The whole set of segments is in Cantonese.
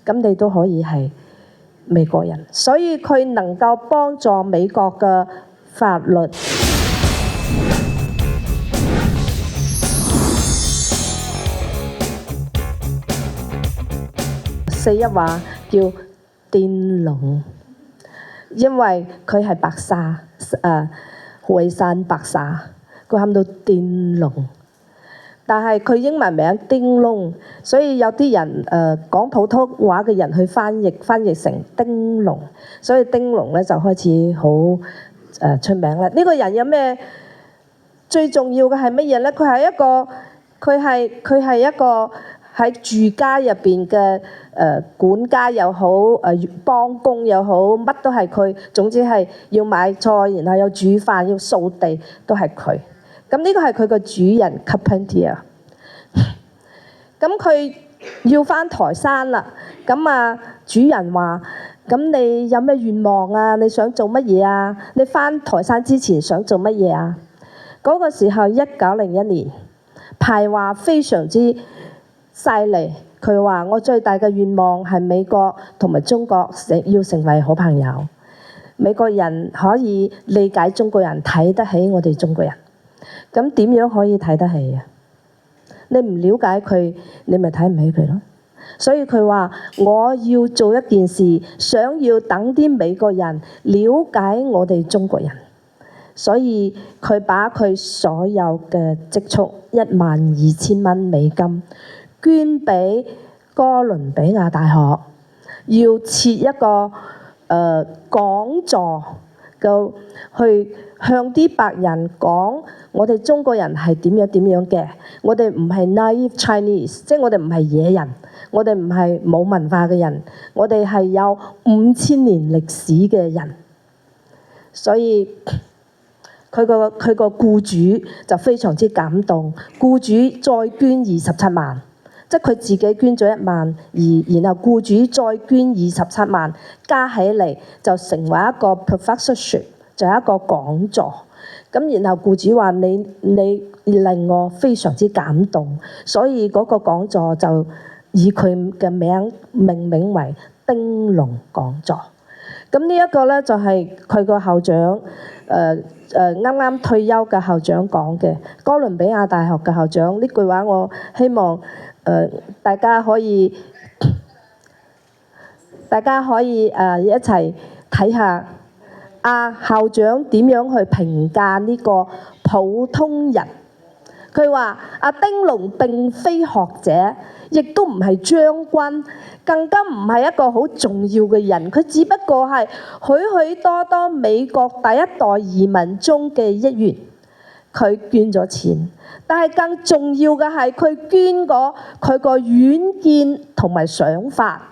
咁你都可以係美國人。所以佢能夠幫助美國嘅法律。4·1話叫燈籠，因為佢係白沙，惠山白沙，佢喊到燈籠。但係佢英文名叮窿，所以有啲人講普通話嘅人去翻譯成叮籠，所以叮籠咧就開始好出名啦。呢個人有咩最重要嘅係乜嘢咧？佢係一個喺住家入邊嘅管家又好，幫工又好，乜都係佢。總之係要買菜，然後又煮飯，要掃地，都係佢。咁呢個係佢個主人 Carpentier。咁佢要返台山啦。咁主人話：咁你有咩願望啊？你想做乜嘢啊？你返台山之前想做乜嘢啊？嗰個時候1901年，排華非常之犀利。佢話：我最大嘅願望係美國同埋中國要成為好朋友。美國人可以理解中國人，睇得起我哋中國人。咁點樣可以睇得起啊？你唔了解佢，你咪睇唔起佢咯。所以佢話：我要做一件事，想要等啲美國人了解我哋中國人。所以佢把佢所有嘅積蓄12000蚊美金捐俾哥倫比亞大學，要設一個講座，去向啲白人講我哋中國人係點樣嘅。我哋唔係 naive Chinese， 即係我哋唔係野人，我哋唔係冇文化嘅人，我哋係有5000年歷史嘅人。所以佢個僱主就非常之感動，僱主再捐27萬，即係佢自己捐咗1萬，然後僱主再捐27萬，加起嚟就成為一個 professorship， 就係一個講座。咁然後僱主話：你令我非常之感動，所以嗰個講座就以佢嘅名命名為燈籠講座。咁呢一個咧就係佢個校長啱啱退休嘅校長講嘅，哥倫比亞大學嘅校長。呢句話我希望大家可以一齊睇下校長點樣去評價呢個普通人。佢話：燈籠並非學者，亦都唔係將軍，更加唔係一個好重要嘅人。佢只不過係許許多多美國第一代移民中嘅一員。佢捐咗錢，但係更重要嘅係佢捐過佢個遠見同埋想法。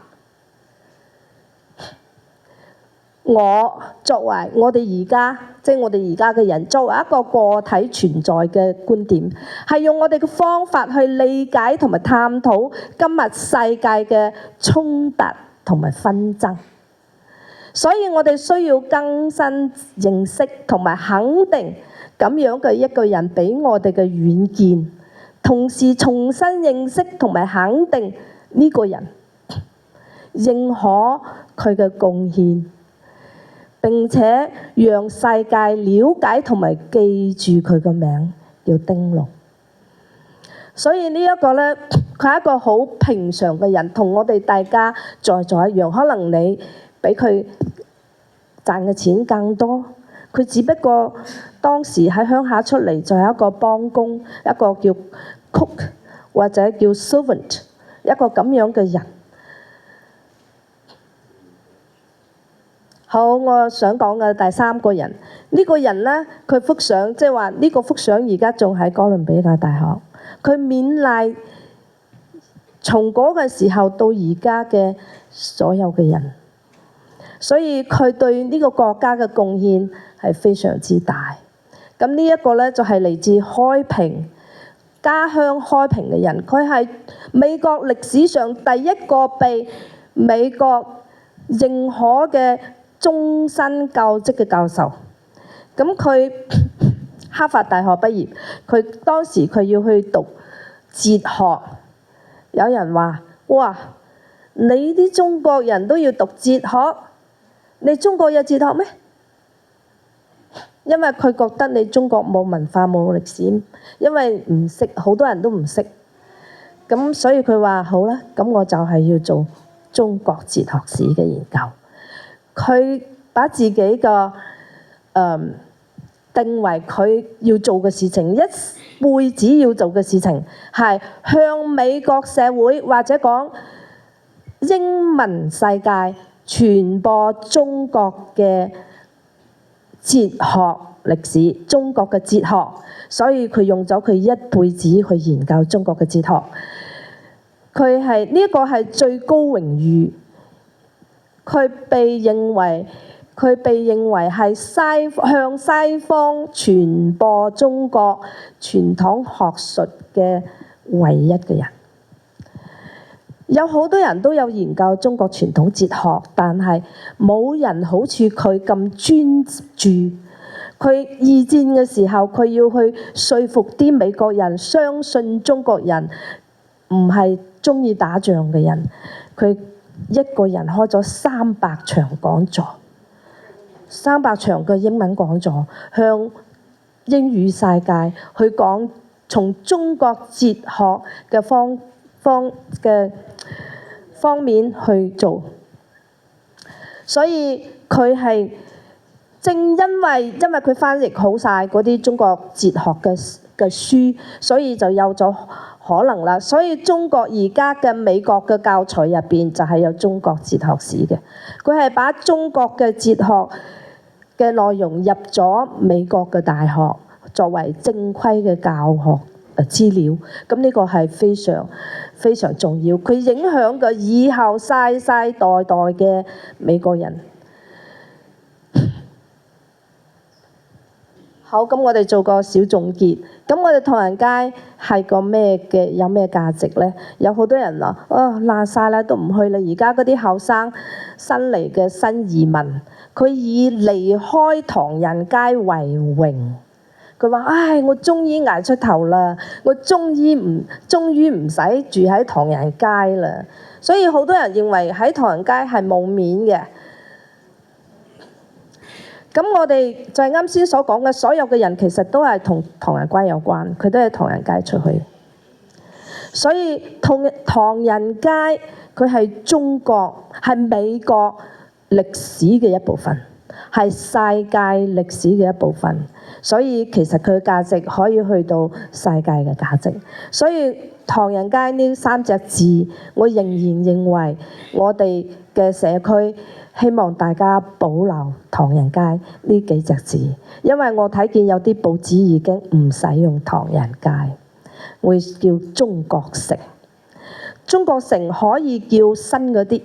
我作為我哋而家嘅人，作為一個個體存在嘅觀點，係用我哋嘅方法去理解同埋探討今日世界嘅衝突同埋紛爭。所以我哋需要更新認識同埋肯定咁樣嘅一個人俾我哋嘅遠見，同時重新認識同埋肯定呢個人，認可佢嘅貢獻，並且讓世界了解同埋記住佢個名叫燈籠。所以呢一個呢，佢係一個好平常嘅人，同我哋大家在座一樣。可能你比佢賺嘅錢更多，佢只不過當時喺鄉下出嚟就係一個幫工，一個叫 cook 或者叫 servant， 一個咁樣嘅人。好，我想講嘅第3個人，呢個人呢，佢幅相，即係話呢個幅相而家仲喺哥倫比亞大學。佢勉勵從嗰個時候到而家嘅所有嘅人，所以佢對呢個國家嘅貢獻係非常之大。咁呢一個呢，就係嚟自開平家鄉開平嘅人，佢係美國歷史上第一個被美國認可嘅終身教職嘅教授。咁佢哈佛大學畢業，佢當時佢要去讀哲學。有人話：哇，你啲中國人都要讀哲學，你中國有哲學咩？因為佢覺得你中國冇文化冇歷史，因為唔識，好多人都唔識，咁所以佢話好啦，咁我就係要做中國哲學史嘅研究。佢把自己嘅定為佢要做嘅事情，一輩子要做嘅事情係向美國社會或者講英文世界傳播中國嘅哲學歷史，中國嘅哲學，所以佢用咗佢一輩子去研究中國嘅哲學。佢係呢個係最高榮譽，佢被認為係向西方傳播中國傳統學術嘅唯一嘅人。有好多人都有研究中國傳統哲學，但係冇人好似佢咁專注。佢二戰嘅時候，佢要去說服啲美國人相信中國人唔係鍾意打仗嘅人。佢一個人開咗300場講座，300場嘅英文講座，向英語世界去講從中國哲學嘅方面去做。所以佢係正因為佢翻譯好晒嗰啲中國哲學嘅書，所以就有咗可能啦。所以中國而家嘅美國嘅教材入邊就係有中國哲學史嘅，佢係把中國嘅哲學嘅內容入咗美國嘅大學作為正規嘅教學資料。咁呢個係非常非常重要，佢影響嘅以後世世代代嘅美國人。好，咁我哋做個小總結。咁我哋唐人街係個咩嘅？有咩價值呢？有好多人話：爛晒啦，都唔去啦。而家嗰啲後生新嚟嘅新移民，佢以離開唐人街為榮。佢話：唉，我終於捱出頭啦！我終於唔使住喺唐人街啦。所以好多人認為喺唐人街係冇面嘅。咁我哋就係啱先所講嘅，所有嘅人其實都係同唐人街有關，佢都係唐人街出去。所以唐人街佢係中國、係美國歷史嘅一部分，係世界歷史嘅一部分。所以其實佢嘅價值可以去到世界嘅價值。所以唐人街呢3隻字，我仍然認為我哋嘅社區希望大家保留唐人街呢幾隻字，因為我睇見有啲報紙已經唔使用唐人街，會叫中國城。中國城可以叫新嗰啲，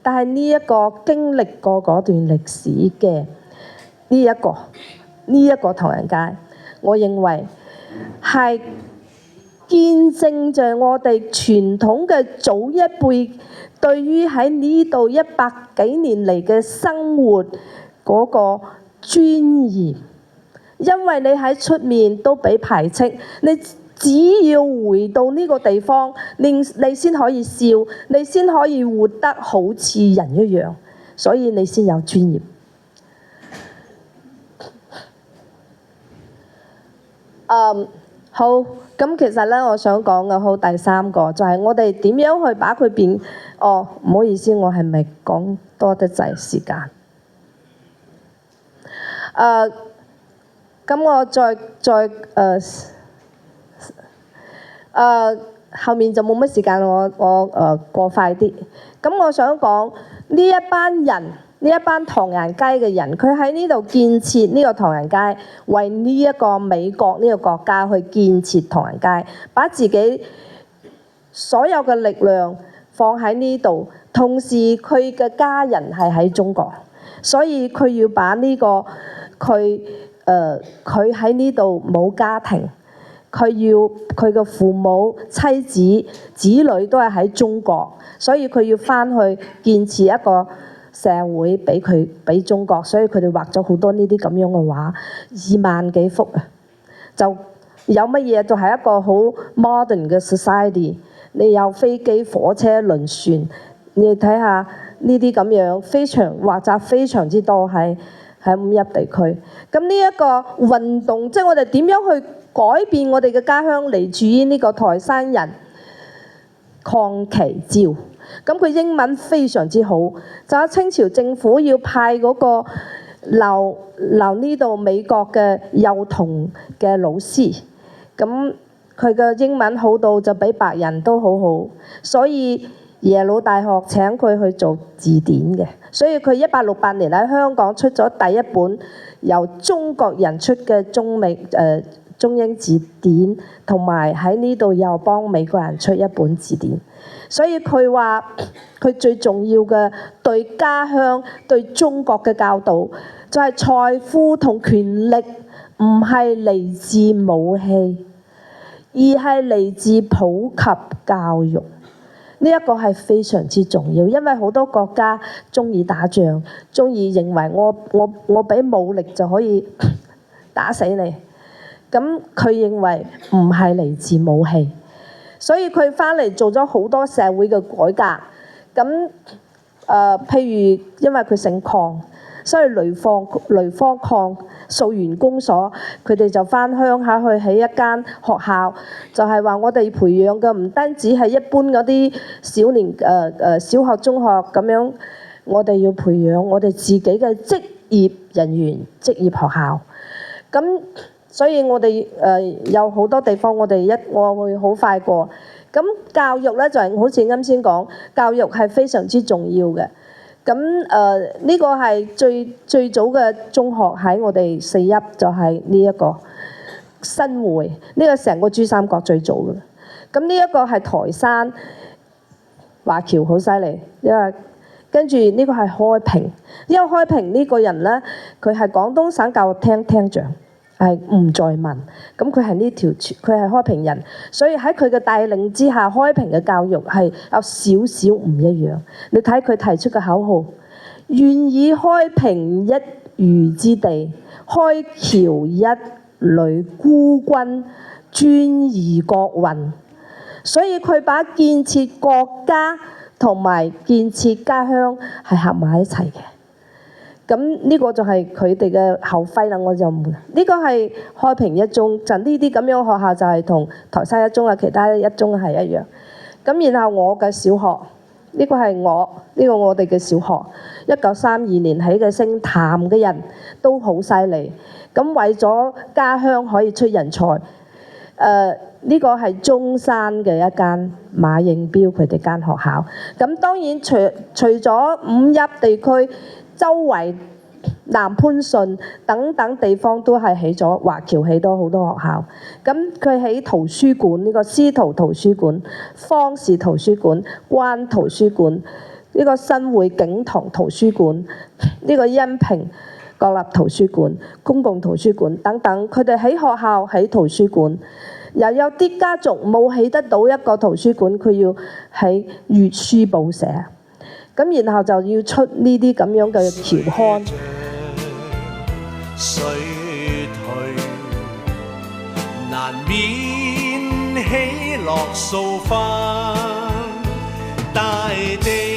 但係呢一個經歷過嗰段歷史嘅呢一個唐人街，我認為係見證着我哋傳統嘅早一輩對於喺呢度100幾年嚟嘅生活嗰個尊嚴。因為你喺出面都俾排斥，你只要回到呢個地方，你先可以笑，你先可以活得好似人一樣，所以你先有尊嚴。好，咁其實咧，我想講嘅好第3個就係我哋點樣去把佢變。唔好意思，我係咪講多得滯時間？咁我再後面就冇乜時間，我過快啲。咁我想講呢一班唐人街嘅人，佢喺呢度建設呢個唐人街，為呢一個美國呢個國家去建設唐人街，把自己所有嘅力量放喺呢度，同時佢嘅家人係喺中國，所以佢要把呢個佢喺呢度冇家庭，佢嘅父母、妻子、子女都係喺中國，所以佢要翻去建設一個社會俾中國，所以佢哋畫咗好多呢啲咁樣嘅畫，2萬幾幅啊！就有乜嘢就係一個好 modern 嘅 society。你有飛機、火車、輪船，你睇下呢啲咁樣非常畫冊非常之多喺五邑地區。咁呢一個運動，即係我哋點樣去改變我哋嘅家鄉，嚟自於呢個台山人鄺其照。咁佢英文非常之好，就喺清朝政府要派嗰個留呢度美國嘅幼童嘅老師，咁佢嘅英文好到就比白人都好好，所以耶魯大學請佢去做字典嘅，所以佢1868年喺香港出咗第一本由中國人出嘅中英字典，同埋喺呢度又幫美國人出一本字典。所以佢話佢最重要嘅對家鄉、對中國嘅教導，就係財富同權力唔係嚟自武器，而係嚟自普及教育。呢一個係非常之重要，因為好多國家中意打仗，中意認為我俾武力就可以打死你。咁佢認為唔係嚟自武器，所以佢翻嚟做咗好多社會嘅改革。咁譬如因為佢姓鄺，所以雷科鄺溯源公所，佢哋就翻鄉下去起一間學校，就係話我哋培養嘅唔單止係一般嗰啲小學、中學咁樣，我哋要培養我哋自己嘅職業人員、職業學校。咁所以我哋有好多地方我會好快過。咁教育咧就係好似啱先講，教育係非常之重要嘅。咁呢個係最早嘅中學喺我哋四邑，就係呢一個新會，呢個成個珠三角最早嘅。咁呢一個係台山華僑好犀利，因為跟住呢個係開平，因為開平呢個人咧，佢係廣東省教育廳廳長。係吳在民，咁佢係佢係開平人，所以喺佢嘅帶領之下，開平嘅教育係有少少唔一樣。你睇佢提出嘅口號，願以開平一隅之地，開僑一旅孤軍，專宜國運。所以佢把建設國家同埋建設家鄉係合埋一齊嘅。咁呢個就係佢哋嘅校徽啦，我就唔呢個係開平一中，就呢啲咁樣學校就係同台山一中啊，其他一中係一樣。咁然後我嘅小學，呢個係我哋嘅小學，1932年起嘅，姓譚嘅人都好犀利。咁為咗家鄉可以出人才，呢個係中山嘅一間馬應標佢哋間學校。咁當然除咗五邑地區，周圍南番順等等地方都係起咗華僑，起咗好多學校。咁佢起圖書館，呢個司徒圖書館、方氏圖書館、關圖書館，呢個新會景堂圖書館，呢個恩平國立圖書館、公共圖書館等等，佢哋喺學校起圖書館。又有啲家族冇起得到一個圖書館，佢要喺粵書報社。咁然後就要出呢啲咁樣嘅僑刊。水退難免喜樂掃翻大地。